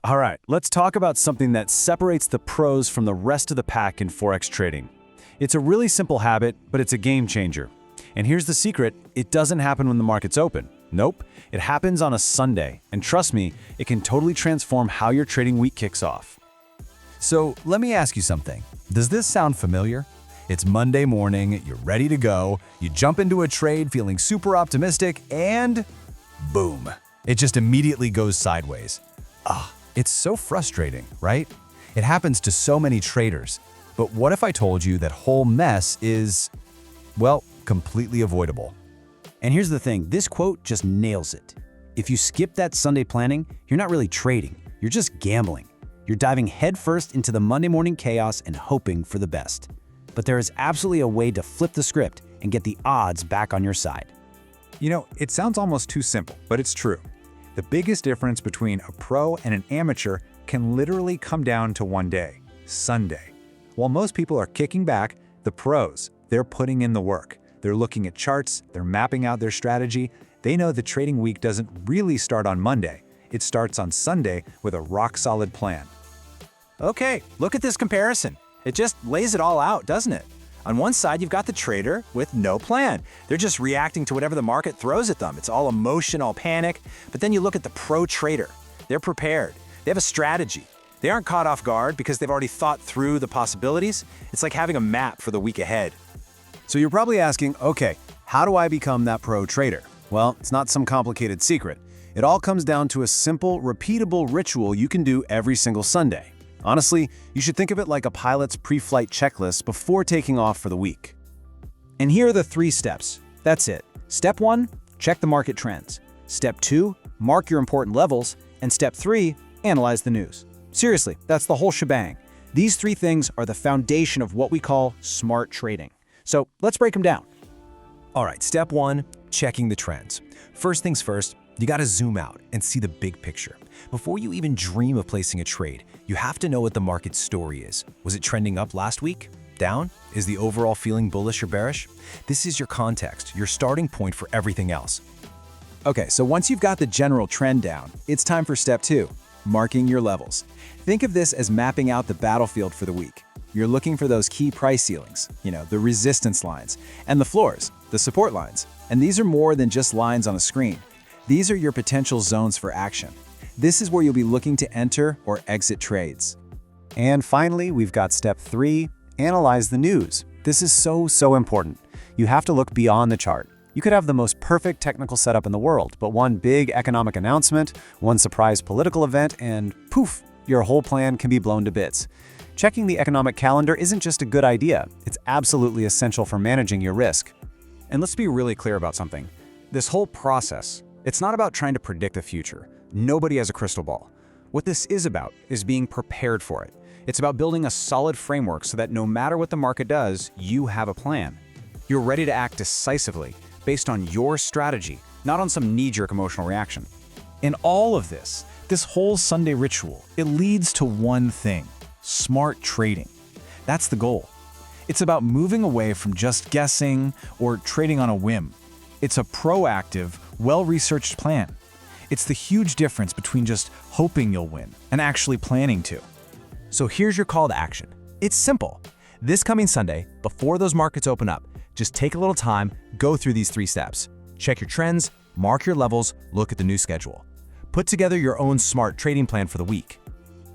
All right, let's talk about something that separates the pros from the rest of the pack in Forex trading. It's a really simple habit, but it's a game changer. And here's the secret, it doesn't happen when the market's open. Nope, it happens on a Sunday. And trust me, it can totally transform how your trading week kicks off. So let me ask you something. Does this sound familiar? It's Monday morning, you're ready to go, you jump into a trade feeling super optimistic, and boom, it just immediately goes sideways. It's so frustrating, right? It happens to so many traders. But what if I told you that whole mess is, well, completely avoidable? And here's the thing, this quote just nails it. If you skip that Sunday planning, you're not really trading, you're just gambling. You're diving headfirst into the Monday morning chaos and hoping for the best. But there is absolutely a way to flip the script and get the odds back on your side. You know, it sounds almost too simple, but it's true. The biggest difference between a pro and an amateur can literally come down to one day, Sunday. While most people are kicking back, the pros, they're putting in the work. They're looking at charts, they're mapping out their strategy. They know the trading week doesn't really start on Monday. It starts on Sunday with a rock-solid plan. Okay, look at this comparison. It just lays it all out, doesn't it? On one side, you've got the trader with no plan. They're just reacting to whatever the market throws at them. It's all emotion, all panic. But then you look at the pro trader. They're prepared. They have a strategy. They aren't caught off guard because they've already thought through the possibilities. It's like having a map for the week ahead. So you're probably asking, okay, how do I become that pro trader? Well, it's not some complicated secret. It all comes down to a simple, repeatable ritual you can do every single Sunday. Honestly, you should think of it like a pilot's pre-flight checklist before taking off for the week. And here are the 3 steps. That's it. Step 1, check the market trends. Step 2, mark your important levels. And step 3, analyze the news. Seriously, that's the whole shebang. These 3 things are the foundation of what we call smart trading. So let's break them down. All right, step 1, checking the trends. First things first, you gotta zoom out and see the big picture. Before you even dream of placing a trade, you have to know what the market's story is. Was it trending up last week? Down? Is the overall feeling bullish or bearish? This is your context, your starting point for everything else. Okay, so once you've got the general trend down, it's time for step 2, marking your levels. Think of this as mapping out the battlefield for the week. You're looking for those key price ceilings, the resistance lines, and the floors, the support lines. And these are more than just lines on a screen. These are your potential zones for action. This is where you'll be looking to enter or exit trades. And finally, we've got step 3, analyze the news. This is so important. You have to look beyond the chart. You could have the most perfect technical setup in the world, but one big economic announcement, one surprise political event, and poof, your whole plan can be blown to bits. Checking the economic calendar isn't just a good idea, it's absolutely essential for managing your risk. And let's be really clear about something. This whole process, it's not about trying to predict the future. Nobody has a crystal ball. What this is about is being prepared for it. It's about building a solid framework so that no matter what the market does, you have a plan. You're ready to act decisively based on your strategy, not on some knee-jerk emotional reaction. In all of this whole Sunday ritual, it leads to one thing: smart trading. That's the goal. It's about moving away from just guessing or trading on a whim. It's a proactive, well-researched plan. It's the huge difference between just hoping you'll win and actually planning to. So here's your call to action. It's simple. This coming Sunday, before those markets open up, just take a little time, go through these 3 steps. Check your trends, mark your levels, look at the new schedule. Put together your own smart trading plan for the week.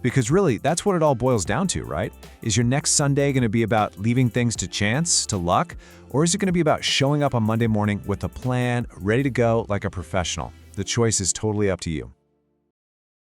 Because really, that's what it all boils down to, right? Is your next Sunday going to be about leaving things to chance, to luck? Or is it going to be about showing up on Monday morning with a plan, ready to go like a professional? The choice is totally up to you.